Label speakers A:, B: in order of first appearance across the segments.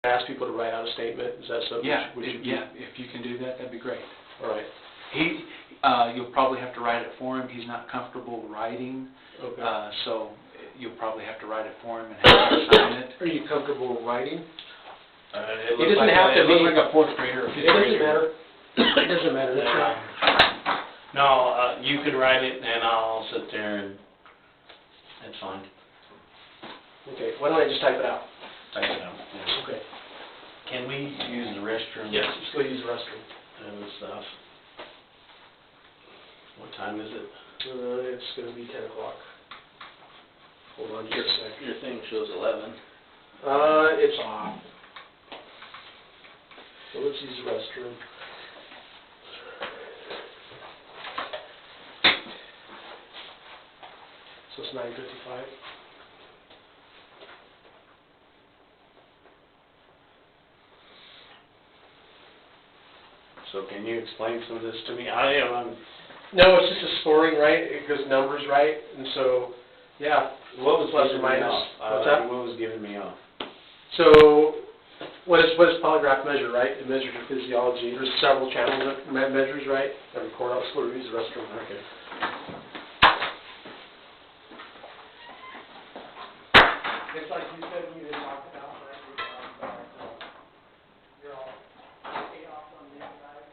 A: ask people to write out a statement? Is that something?
B: Yeah, if you can do that, that'd be great.
A: All right.
B: You'll probably have to write it for him. He's not comfortable writing,
A: Okay.
B: so you'll probably have to write it for him and have him sign it.
A: Are you comfortable writing?
B: It
A: doesn't have to
B: it looks
A: be-
B: like a fourth grader or fifth
A: It doesn't
B: grader.
A: matter. It doesn't matter. That's right.
C: No, you could write it and I'll sit there and, that's fine.
A: Okay. Why don't I just type it out?
C: Type it out. Yeah.
A: Okay.
C: Can we use the restroom?
A: Yes. Just go use the restroom.
C: And stuff. What time is it?
A: It's going to be 10 o'clock. Hold on just a sec.
C: Your thing shows 11.
A: It's off. So let's use the restroom. So it's 9:55.
C: So can you explain some of this to me?
A: No, it's just a scoring, right? It goes numbers, right? And so, yeah,
C: What was
A: plus or
C: giving me
A: minus.
C: off?
A: What's that?
C: What was giving me off?
A: So, what does polygraph measure, right? It measures your physiology. There's several channels that measures, right? Every quarter, I'll go use the restroom. Okay. It's like you said when you didn't talk about, right? You're all chaos on the inside.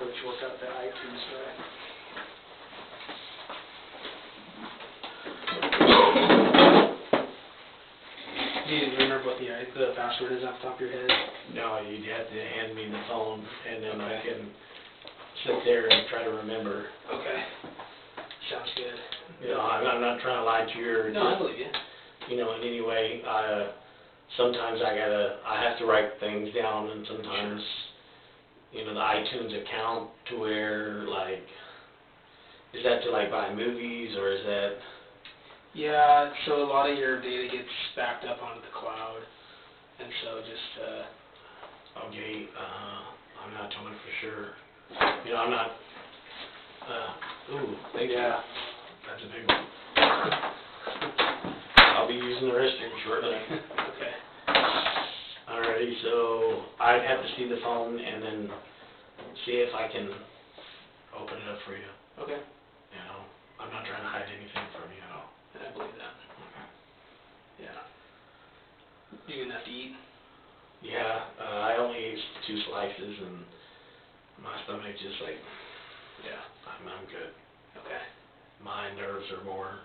A: Let's work out the iTunes, right? Do you remember what the password is off the top of your head?
C: No, you'd have to hand me the phone and then I can sit there and try to remember.
A: Okay. Sounds good.
C: You know, I'm not trying to lie to you.
A: No, I believe you.
C: You know, in any way, sometimes I have to write things down and sometimes, you know, the iTunes account to where, like, is that to, like, buy movies or is that?
A: Yeah, so a lot of your data gets backed up onto the cloud, and so just,
C: Okay, I'm not telling for sure. You know, I'm not, ooh, thank you.
A: yeah.
C: That's a big one. I'll be using the restroom shortly.
A: Okay.
C: Alrighty, so I'd have to see the phone and then see if I can open it up for you.
A: Okay.
C: You know, I'm not trying to hide anything from you at all.
A: I believe that. Yeah. You get enough to eat?
C: Yeah, I only ate 2 slices and my stomach just like, yeah, I'm good.
A: Okay.
C: My nerves are more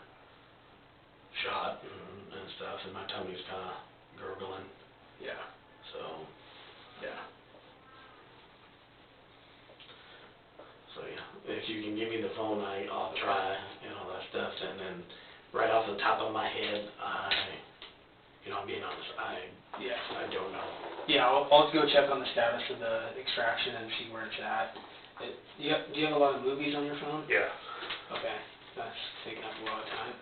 C: shot and stuff, and my tummy's kind of gurgling,
A: Yeah,
C: so,
A: yeah.
C: so yeah. If you can give me the phone, I'll try and all that stuff, and then right off the top of my head, I'm being honest,
A: Yeah.
C: I don't know.
A: Yeah, I'll go check on the status of the extraction and see where it's at. Do you have a lot of movies on your phone?
C: Yeah.
A: Okay, that's taking up a lot of time.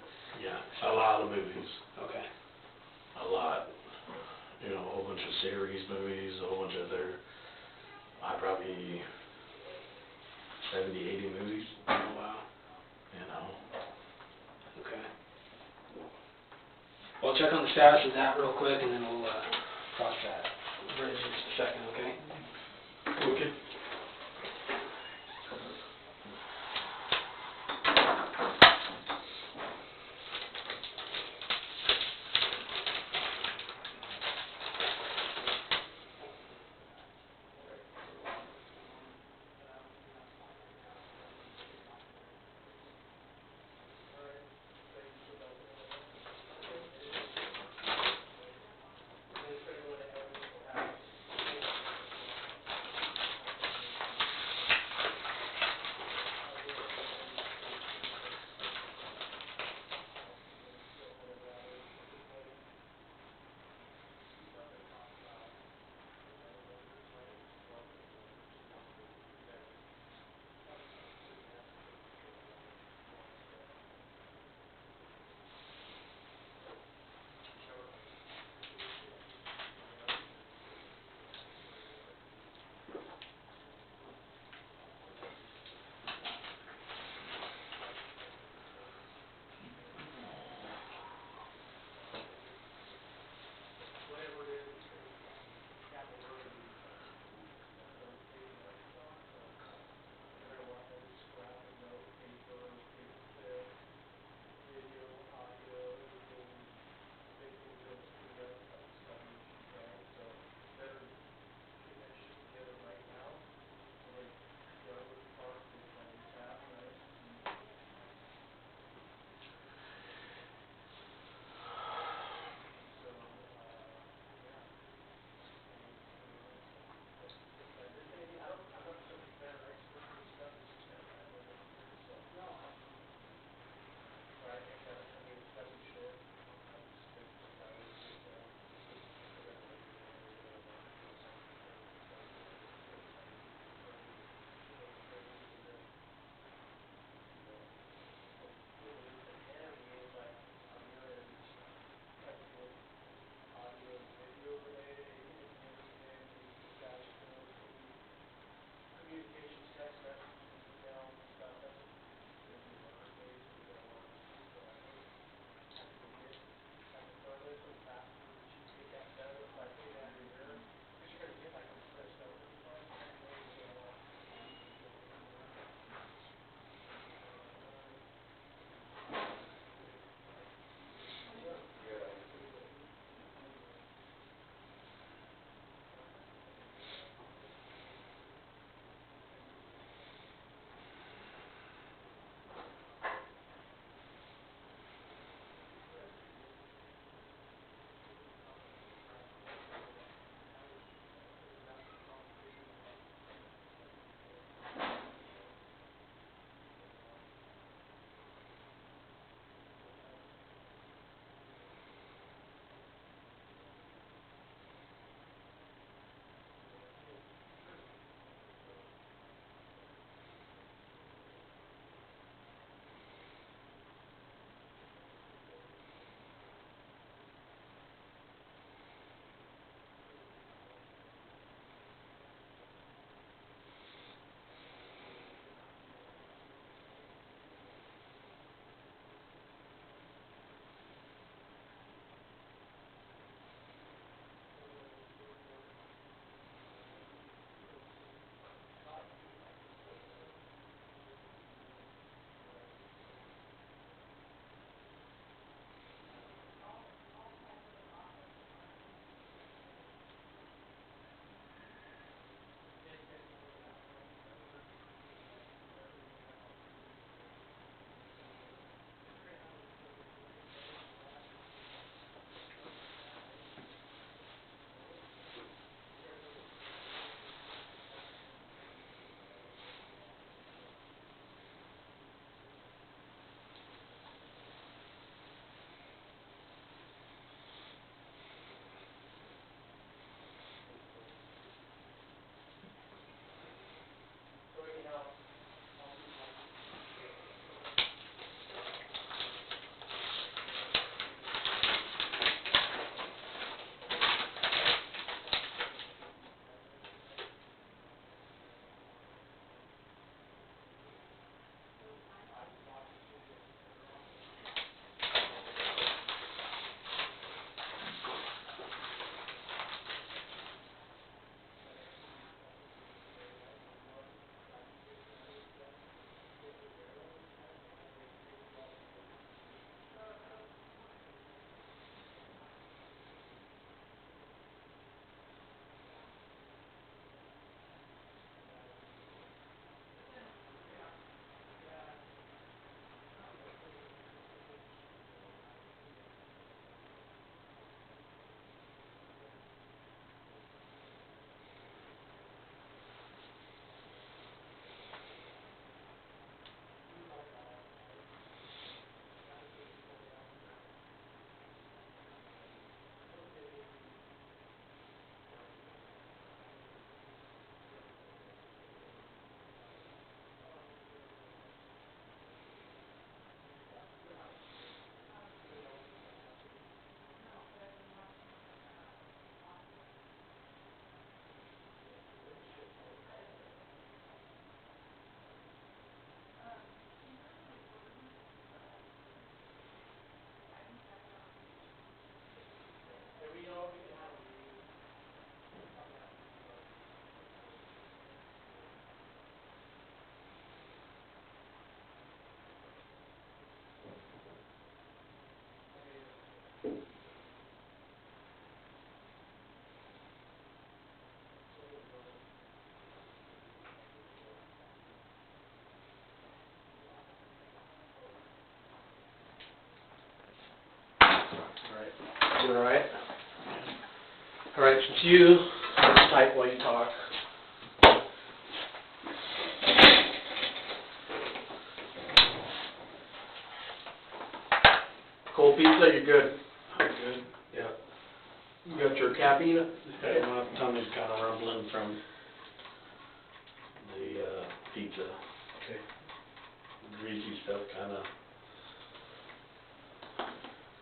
C: Yeah, a lot of movies,
A: Okay.
C: a lot. A whole bunch of series movies, a whole bunch of probably 70, 80 movies,
A: Oh, wow. Okay. Well, I'll check on the status of that real quick, and then we'll cross that bridge in just a second, okay?
C: Okay.
A: doing all right? All right, since you type while you talk. Cold pizza, you're good.
C: I'm good.
A: Yeah. You got your caffeine?
C: Hey, my tummy's kind of rumbling from the pizza.
A: Okay.
C: Greasy stuff kind of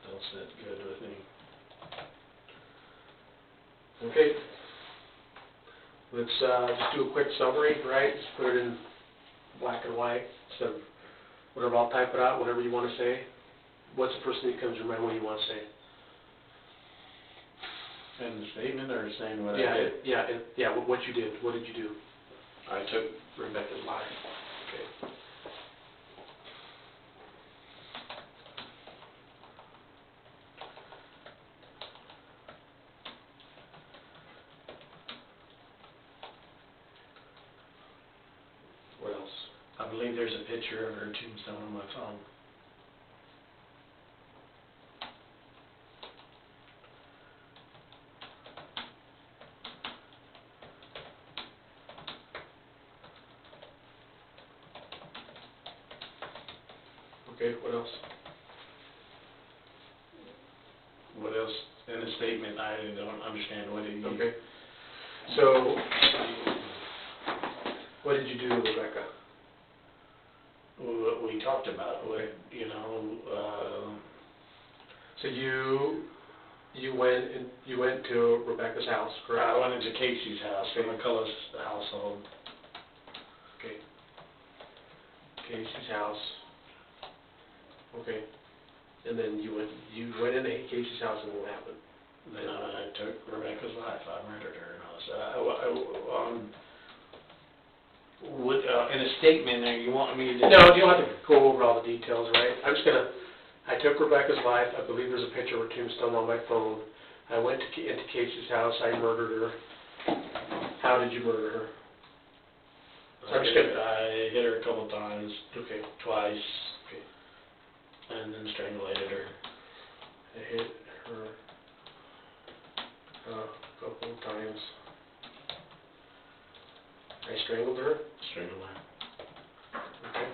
C: don't sit good with me.
A: Okay. Let's just do a quick summary, right? Just put it in black and white instead of whatever. I'll type it out, whatever you want to say. What's the first thing that comes to your mind? What do you want to say?
C: In the statement or saying what I
A: Yeah,
C: did?
A: yeah. What you did? What did you do?
C: I took
A: Rebekah's life. Okay. What else?
C: I believe there's a picture of her tombstone on my phone.
A: Okay. What else?
C: What else? In the statement, I don't understand what it
A: Okay. So, what did you do, Rebekah?
C: What we talked about, what,
A: So you went to Rebekah's house, correct?
C: I went into Casey's house,
A: Okay.
C: McCullough's household.
A: Okay. Casey's house. Okay. And then you went into Casey's house, and what happened?
C: Then I took Rebekah's life, I murdered her, and all this. In a statement there, you want me to?
A: No, you don't have to go over all the details, right? I took Rebekah's life. I believe there's a picture of her tombstone on my phone. I went into Casey's house. I murdered her. How did you murder her? I'm just gonna.
C: I hit her a couple times,
A: Okay.
C: twice,
A: Okay.
C: and then strangulated her.
A: I hit her a couple of times. I strangled her.
C: Strangled her.
A: Okay.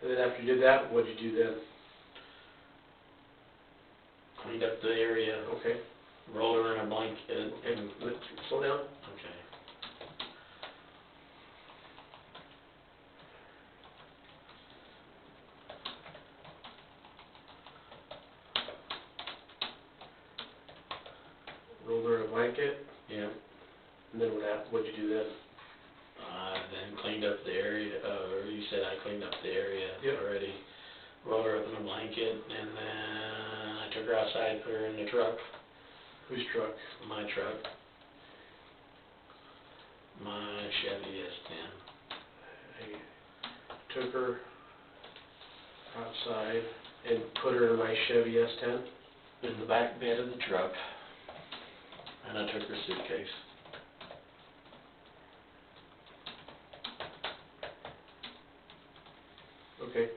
A: And then after you did that, what did you do then?
C: Cleaned up the area,
A: Okay.
C: rolled her in a blanket, and
A: Let's slow down.
C: okay.
A: Rolled her in a blanket.
C: Yeah.
A: And then what happened? What'd you do then?
C: Then cleaned up the area, or you said I cleaned up the area
A: Yep.
C: already. Rolled her up in a blanket, and then I took her outside, put her in the truck,
A: Whose truck?
C: my truck, my Chevy S10.
A: I took her outside and put her in my Chevy S10.
C: In the back bed of the truck, and I took her suitcase.
A: Okay.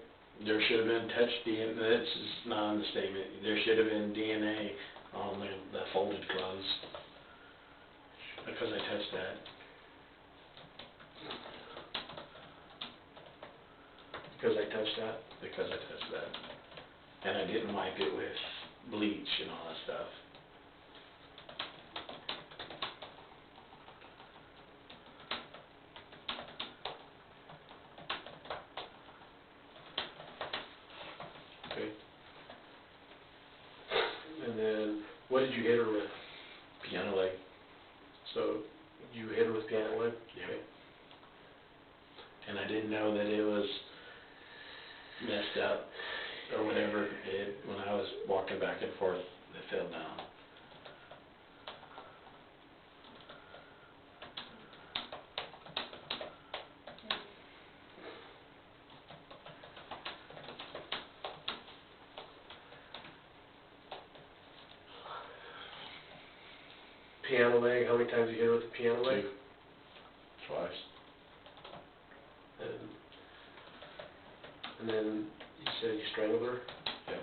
C: There should have been touch DNA, this is not in the statement, there should have been DNA on the folded clothes, because I touched that.
A: Because I touched that.
C: Because I touched that. And I didn't wipe it with bleach and all that stuff.
A: Okay. And then what did you hit her with?
C: Piano leg.
A: So you hit her with piano wood?
C: Yeah. And I didn't know that it was messed up or whatever. When I was walking back and forth, it fell down.
A: Piano leg, how many times you hit her with the piano leg?
C: Twice.
A: And then you said you strangled her?
C: Yep.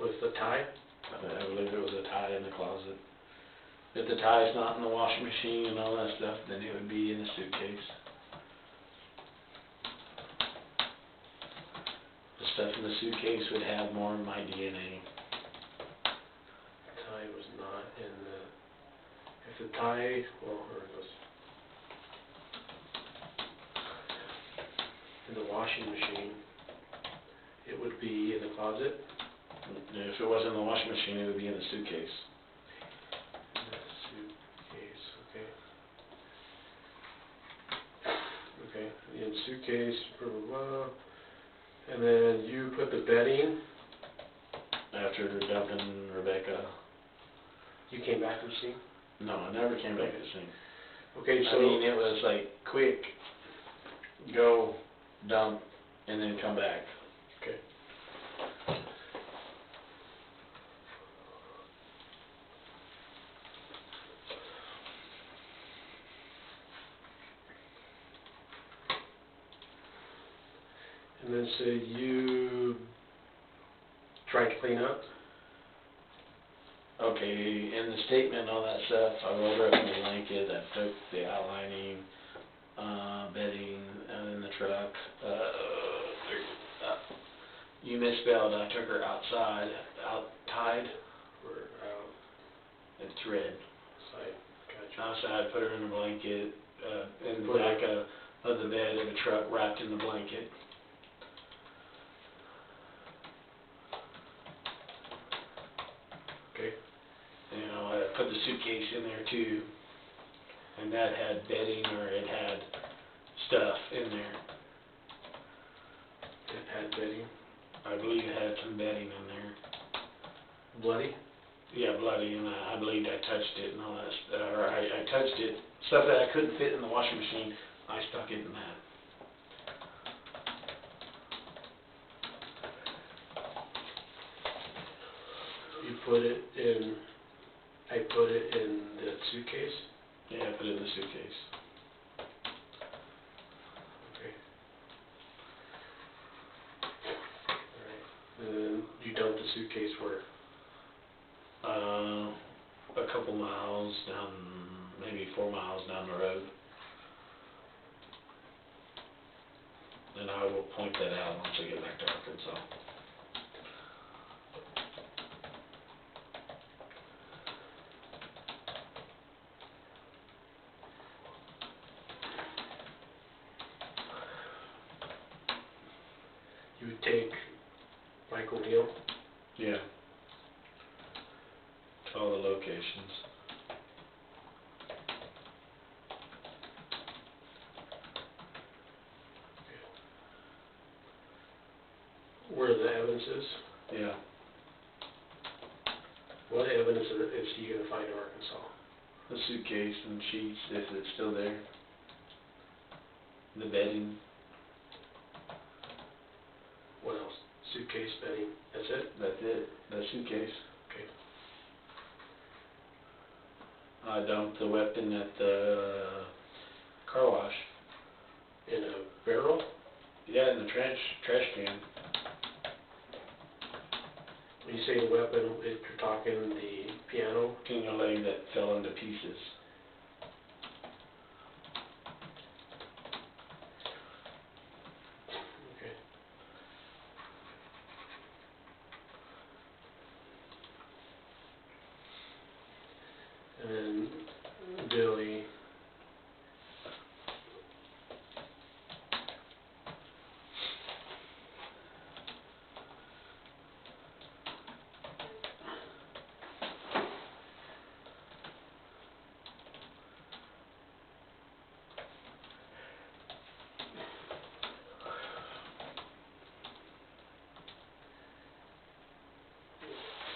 A: with the tie?
C: I believe it was a tie in the closet. If the tie's not in the washing machine and all that stuff, then it would be in the suitcase. The stuff in the suitcase would have more of my DNA.
A: Tie was not in the, if the tie, well, where it goes. In the washing machine, it would be in the closet.
C: If it wasn't in the washing machine, it would be in the suitcase.
A: In the suitcase, okay. Okay, in suitcase, blah, blah, blah. And then you put the bedding.
C: After dumping Rebekah.
A: You came back from scene?
C: No, I never came back to the scene.
A: Okay, so.
C: I mean, it was like quick, go, dump, and then come back.
A: Okay. And then say you tried to clean up?
C: Okay, in the statement and all that stuff, I rolled her up in the blanket, I took the outlining, bedding in the truck. You misspelled, I took her outside, tied,
A: Or out,
C: and thread.
A: side, gotcha.
C: Outside, put her in a blanket, in the
A: Put
C: back of the bed in the truck, wrapped in the blanket.
A: Okay.
C: You know, I put the suitcase in there too, and that had bedding or it had stuff in there.
A: It had bedding.
C: I believe it had some bedding in there.
A: Bloody?
C: Yeah, bloody, and I believed I touched it and all that stuff, or I touched it. Stuff that I couldn't fit in the washing machine, I stuck it in that.
A: You put it in, I put it in the suitcase?
C: Yeah, I put it in the suitcase.
A: Okay. Alright. And then you dumped the suitcase where?
C: A couple miles down, maybe 4 miles down the road. And I will point that out once I get back to Arkansas.
A: You would take Michael Neal?
C: Yeah. To all the locations.
A: Where the evidence is?
C: Yeah.
A: What evidence is he gonna find in Arkansas?
C: The suitcase and sheets, if it's still there. The bedding.
A: What else? Suitcase, bedding, that's it?
C: That's it. The suitcase.
A: Okay.
C: I dumped the weapon at the car wash.
A: In a barrel?
C: Yeah, in the trash can.
A: When you say the weapon, if you're talking the piano?
C: Piano leg that fell into pieces.
A: Okay. And then Billy.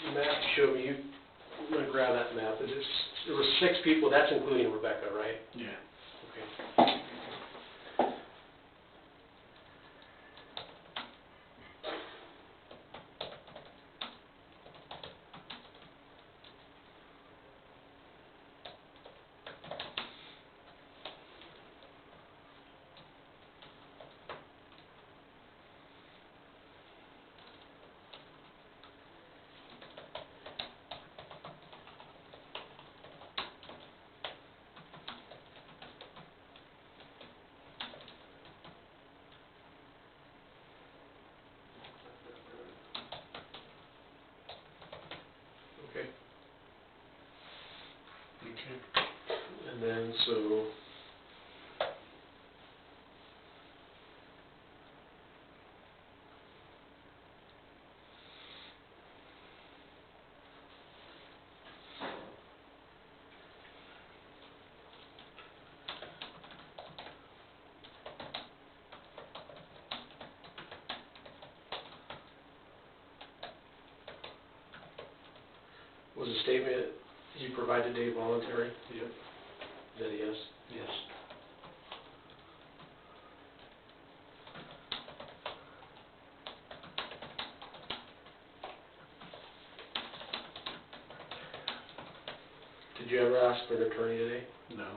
A: The map you showed me, I'm gonna grab that map. There were 6 people, that's including Rebekah, right?
C: Yeah.
A: Okay. And then, so, was the statement you provided today voluntary?
B: Yep.
A: Is that a yes?
B: Yes.
A: Did you ever ask for an attorney today?
B: No.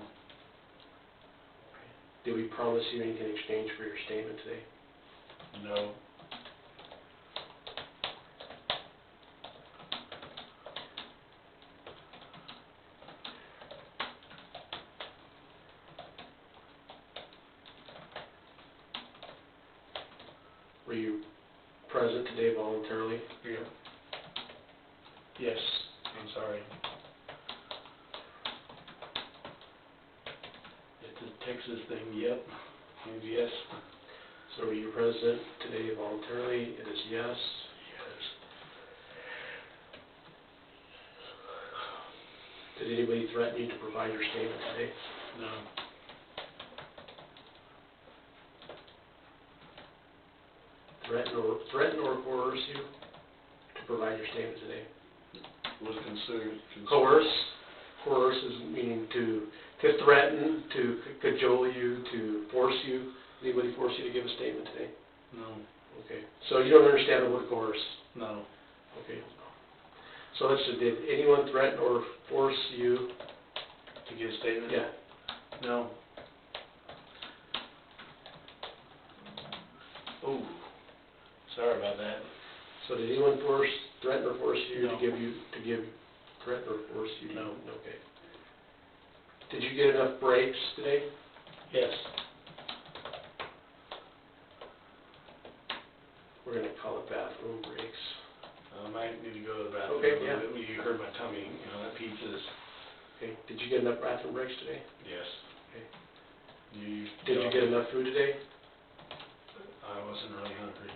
A: Did we promise you anything in exchange for your statement today?
B: No.
A: Were you present today voluntarily?
B: Yep. Yes. I'm sorry. It's a Texas thing, yep. And yes.
A: So were you present today voluntarily? It is yes.
B: Yes.
A: Did anybody threaten you to provide your statement today?
B: No.
A: Threaten or coerce you to provide your statement today?
B: Was considered.
A: Coerce? Coerce is meaning to threaten, to cajole you, to force you. Anybody force you to give a statement today?
B: No.
A: Okay. So you don't understand the word coerce?
B: No.
A: Okay. So let's see, did anyone threaten or force you?
B: To give a statement?
A: Yeah.
B: No. Oh. Sorry about that.
A: So did anyone threaten or force you
B: No.
A: threaten or force you to?
B: No.
A: Okay. Did you get enough breaks today?
B: Yes.
A: We're gonna call it bathroom breaks.
B: I might need to go to the bathroom.
A: Okay,
B: a little
A: yeah.
B: bit when you hurt my tummy. You know, that pizza's.
A: Okay. Did you get enough bathroom breaks today?
B: Yes.
A: Okay.
B: Did
A: Did you get enough food today?
B: I wasn't really hungry.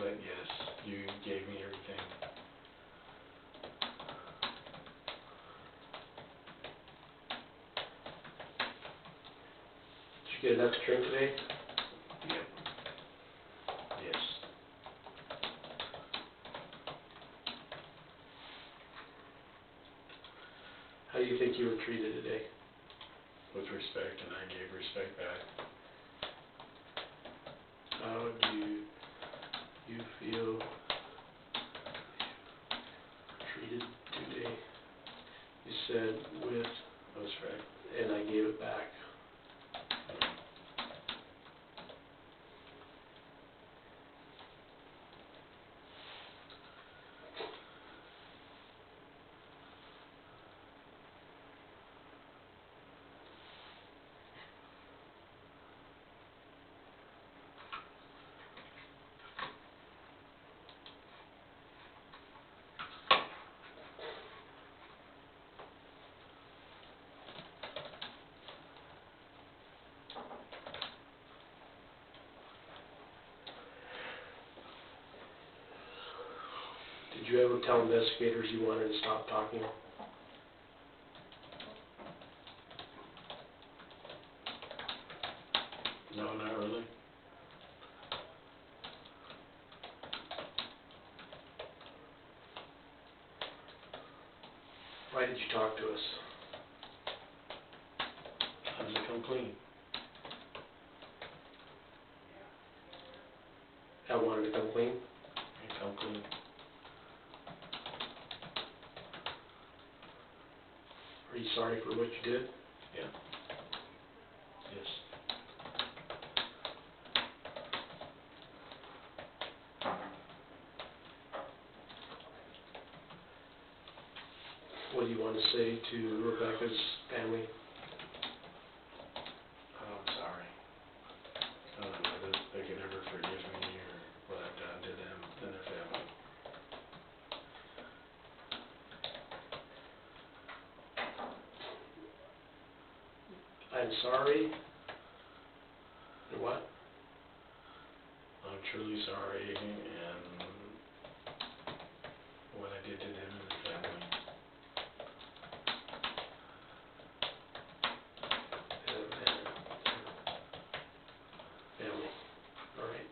B: But yes, you gave me everything.
A: Did you get enough to drink today?
B: Yep. Yes.
A: How do you think you were treated today?
B: With respect, and I gave respect back.
A: How do you feel treated today? You said with,
B: Respect.
A: and I gave it back. Did you ever tell investigators you wanted to stop talking?
B: No, not really.
A: Why did you talk to us?
B: How does it come clean?
A: I wanted to come clean.
B: It come clean.
A: Are you sorry for what you did?
B: Yeah. Yes.
A: What do you want to say to Rebekah's family?
B: I'm sorry. I don't know whether they can ever forgive me or what I've done to them and their family.
A: I'm sorry. And what?
B: I'm truly sorry and what I did to them and the family.
A: Family. All right.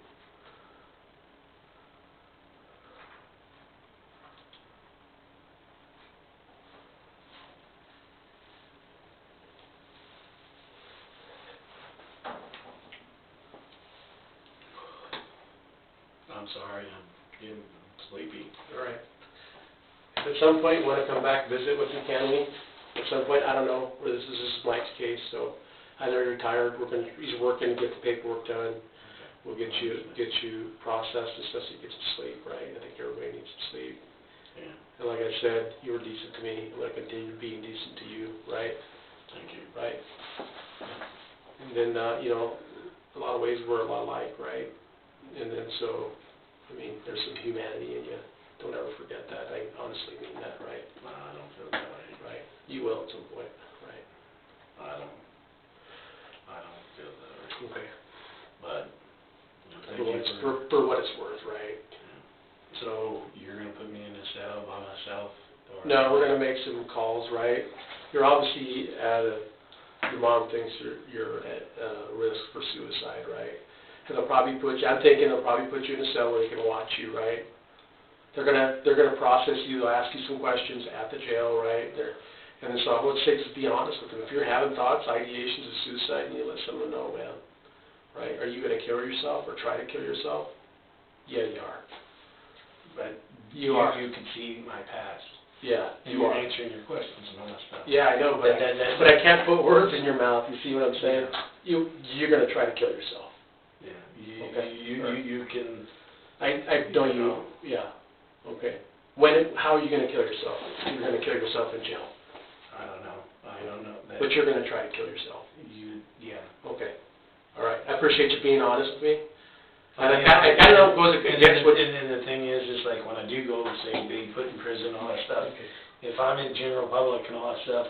B: I'm sorry, I'm getting sleepy.
A: All right. If at some point you want to come back visit with me, can we? At some point, I don't know, where this is Mike's case, so either you're retired, he's working to get the paperwork done. We'll get you processed and stuff so you get some sleep, right? I think everybody needs some sleep.
B: Yeah,
A: And like I said, you were decent to me. I'm going to continue being decent to you, right?
B: thank you.
A: Right? And then, you know, a lot of ways we're a lot alike, right? And then so, I mean, there's some humanity in you. Don't ever forget that. I honestly mean that, right?
B: I don't feel that way.
A: Right. You will at some point, right?
B: I don't feel that way.
A: Okay.
B: But, thank you
A: For what it's worth, right?
B: So, you're gonna put me in a cell by myself? Or?
A: No, we're gonna make some calls, right? You're obviously your mom thinks you're at risk for suicide, right? And they'll probably I'm thinking they'll probably put you in a cell where they can watch you, right? They're gonna process you, they'll ask you some questions at the jail, right? And then so I would say just be honest with them. If you're having thoughts, ideations of suicide, and you let someone know, man, right? Are you gonna kill yourself or try to kill yourself? Yeah, you are.
B: But
A: You are.
B: You can see my past.
A: Yeah,
B: And
A: you
B: you're
A: are.
B: answering your questions and all that stuff.
A: Yeah, I know, but I can't put words in your mouth. You see what I'm saying? You're gonna try to kill yourself.
B: Yeah,
A: Okay.
B: you can.
A: I know you. Yeah. Okay. How are you gonna kill yourself? You're gonna kill yourself in jail.
B: I don't know.
A: But you're gonna try to kill yourself.
B: Yeah.
A: Okay. All right. I appreciate you being honest with me. And I
B: Yeah.
A: kind of know it goes against what.
B: And the thing is like when I do go, say, be put in prison and all that stuff,
A: Okay.
B: if I'm in general public and all that stuff,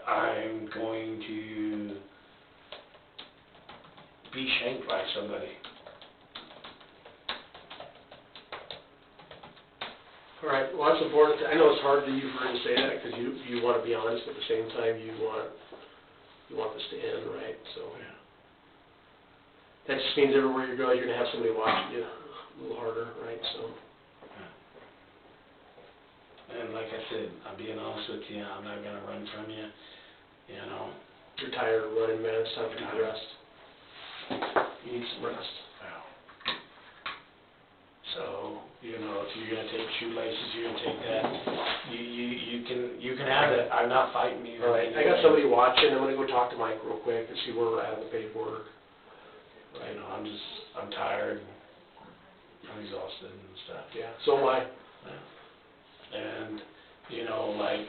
B: I'm going to be shamed by somebody.
A: All right. Well, that's important. I know it's hard for you to say that because you want to be honest, but at the same time you want this to end, right? So.
B: Yeah.
A: That just means everywhere you go, you're gonna have somebody watching you a little harder, right? So.
B: And like I said, I'm being honest with you, I'm not gonna run from you, you know.
A: You're tired of running, man. It's time for you to rest. You need some rest.
B: Wow. So, you know, if you're gonna take shoelaces, you're gonna take that, you can have it. I'm not fighting you.
A: All right. I got somebody watching. I'm gonna go talk to Mike real quick and see where we're at with the paperwork.
B: You know, I'm tired, I'm exhausted and stuff.
A: Yeah. So am I.
B: Yeah. And, you know, like,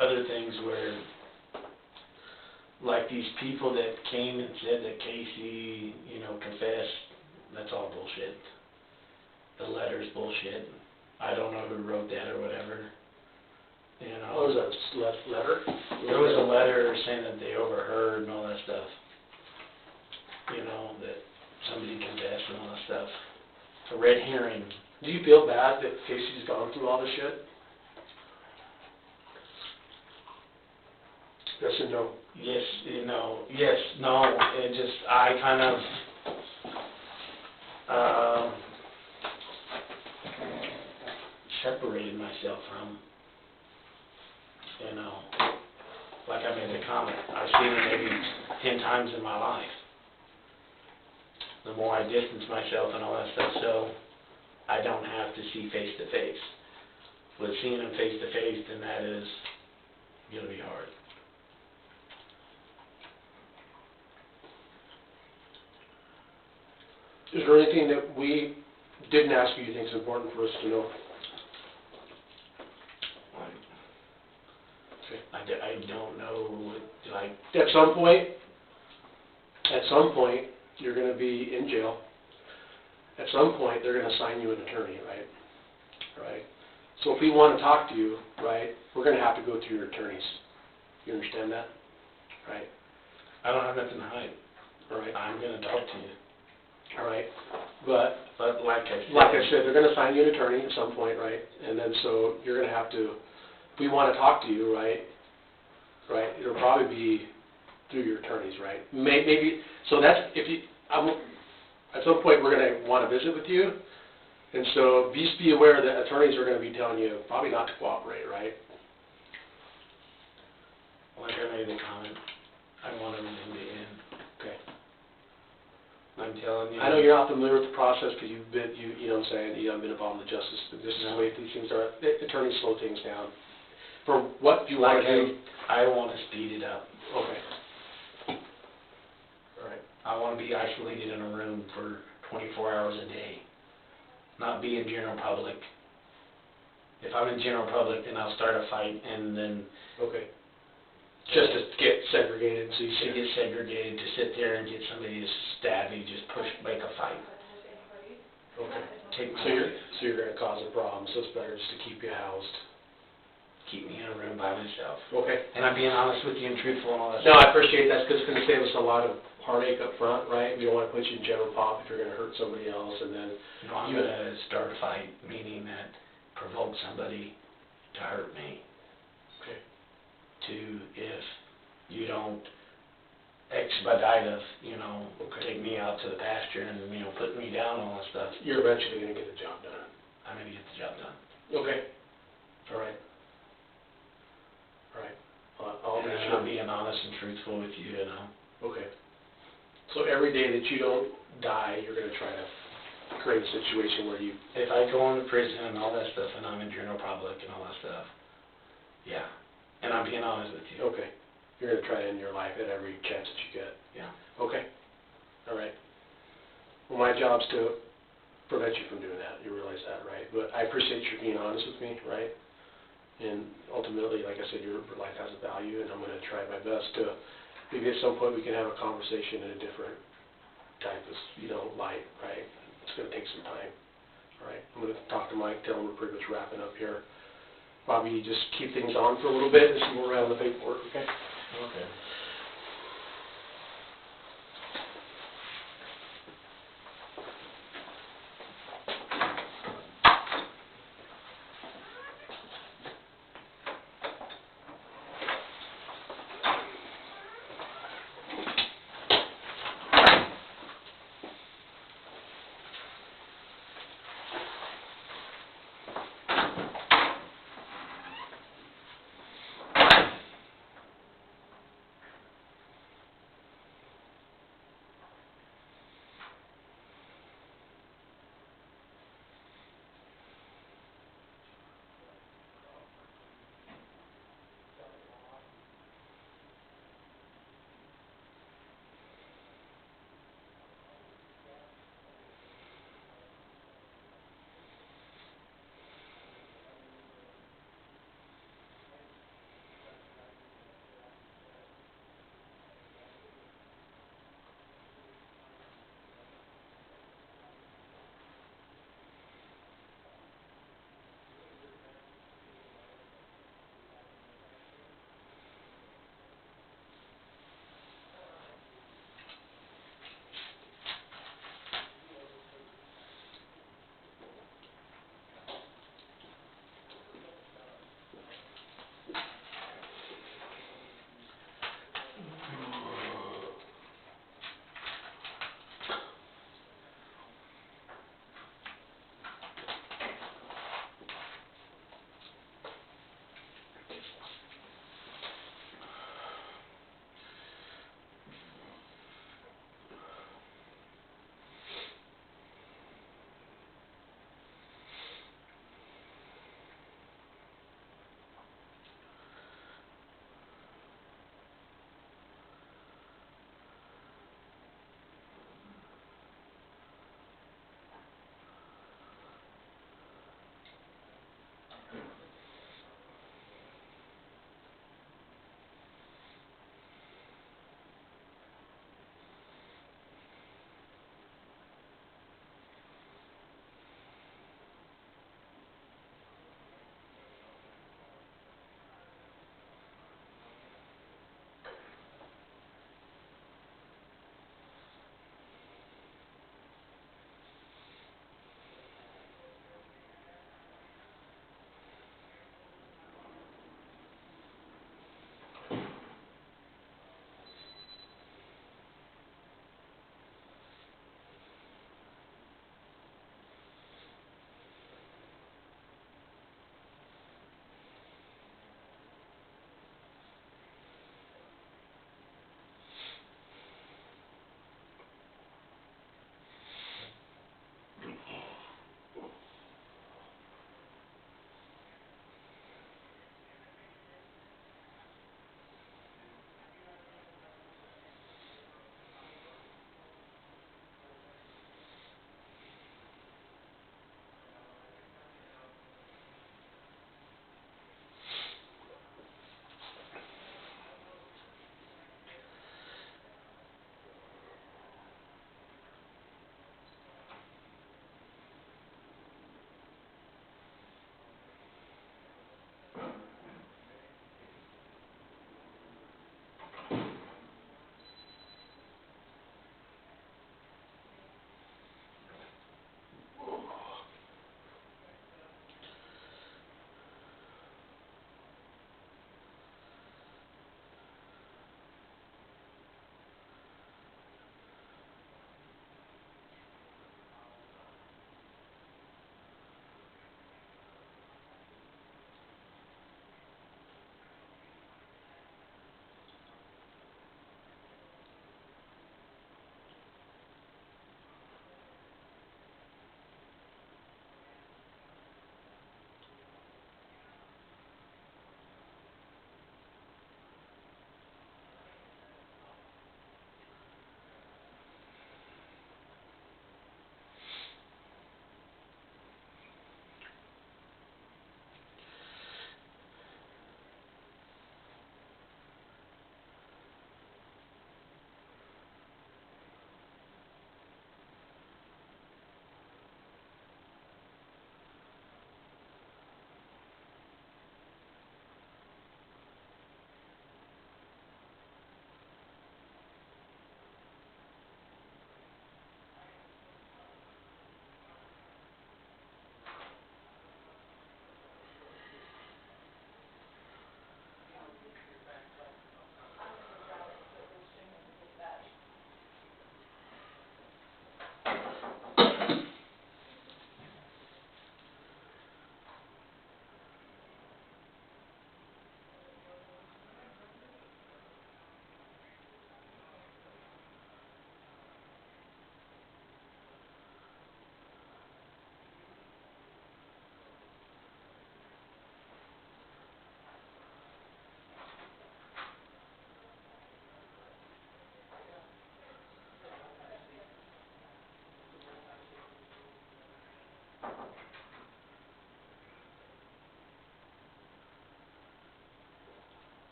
B: other things where, like these people that came and said that Casey, you know, confessed, that's all bullshit. The letter's bullshit. I don't know who wrote that or whatever, you know.
A: What was that letter?
B: There was a letter saying that they overheard and all that stuff. You know, that somebody confessed and all that stuff. A red herring.
A: Do you feel bad that Casey's gone through all this shit? Yes and no.
B: Yes, you know, yes, no, it just, I kind of, separated myself from, you know, like I made the comment, I've seen it maybe 10 times in my life. The more I distance myself and all that stuff, so I don't have to see face to face. With seeing them face to face, then that is gonna be hard.
A: Is there anything that we didn't ask you think is important for us to know?
B: I don't know what, like...
A: At some point, you're going to be in jail. At some point, they're going to assign you an attorney, right? Right? So if we want to talk to you, right, we're going to have to go through your attorneys. You understand that? right?
B: I don't have nothing to hide.
A: All right,
B: I'm gonna talk to you.
A: all right, but
B: But like I said,
A: they're gonna find you an attorney at some point, right? And then, so, you're gonna have to, if we wanna talk to you, right, it'll probably be through your attorneys, right? Maybe, so that's, if you, at some point, we're gonna wanna visit with you, and so, just be aware that attorneys are gonna be telling you probably not to cooperate, right?
B: like I made the comment, I want everything to end.
A: Okay.
B: I'm telling you.
A: I know you're not familiar with the process, because you've been, you know what I'm saying, you haven't been involved in the justice, this is the way these things are, attorneys slow things down. For what you wanna do.
B: I wanna speed it up.
A: Okay. All right.
B: I wanna be isolated in a room for 24 hours a day, not be in general public. If I'm in general public, then I'll start a fight, and then
A: Okay. Just to get segregated, so you
B: to
A: see.
B: get segregated, to sit there and get somebody to stab you, just make a fight.
A: Okay.
B: Take my
A: So you're,
B: life.
A: so you're gonna cause a problem, so it's better just to keep you housed.
B: Keep me in a room by myself.
A: Okay.
B: And I'm being honest with you and truthful and all that
A: No,
B: stuff.
A: I appreciate that, because it's gonna save us a lot of heartache up front, right? We don't wanna put you in general pop if you're gonna hurt somebody else, and then,
B: No, I'm gonna start a fight, meaning that provoke somebody to hurt me.
A: okay,
B: If you don't expedite us,
A: Okay.
B: take me out to the pasture and, put me down and all that stuff,
A: you're eventually gonna get the job done.
B: I'm gonna get the job done.
A: Okay. All right. All right. I'll
B: And
A: make
B: I'm
A: sure.
B: being honest and truthful with you,
A: Okay. So every day that you don't die, you're gonna try to create a situation where you,
B: If I go into prison and all that stuff and I'm in general public and all that stuff, yeah. And I'm being honest with you.
A: okay, you're gonna try to end your life at every chance that you get.
B: Yeah.
A: Okay. All right. Well, my job's to prevent you from doing that, you realize that, right? But I appreciate you being honest with me, right? And ultimately, like I said, your life has a value, and I'm gonna try my best to, maybe at some point we can have a conversation in a different type of, light, right? It's gonna take some time, all right? I'm gonna talk to Mike, tell him we're pretty much wrapping up here. Bobby, just keep things on for a little bit and see where we're at on the paperwork, okay?
B: Okay.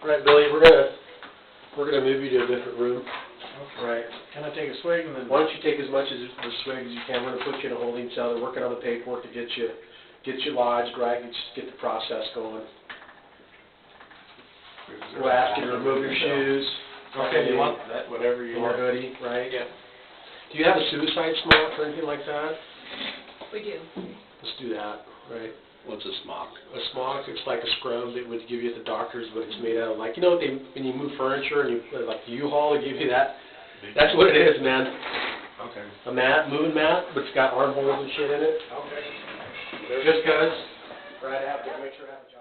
A: All right, Billy, we're gonna move you to a different room. Right.
B: Can I take a swig and then?
A: Why don't you take as much as the swig as you can? We're gonna put you in a holding cell. They're working on the paperwork to get you lodged, right? Get the process going. We'll ask you to remove your shoes.
B: Okay, you want that, whatever you
A: In your
B: want.
A: hoodie, right?
B: Yeah.
A: Do you have a suicide smock or anything like that?
D: We do.
A: Let's do that, right?
E: What's a smock?
A: A smock, it's like a scrub they would give you at the doctor's, but it's made out of, like, you know what they, when you move furniture and you put, like, the U-Haul, they give you that? That's what it is, man.
B: Okay.
A: A mat, moving mat, but it's got armholes and shit in it.
B: Okay.
A: Just 'cause. Right, I have to make sure I have a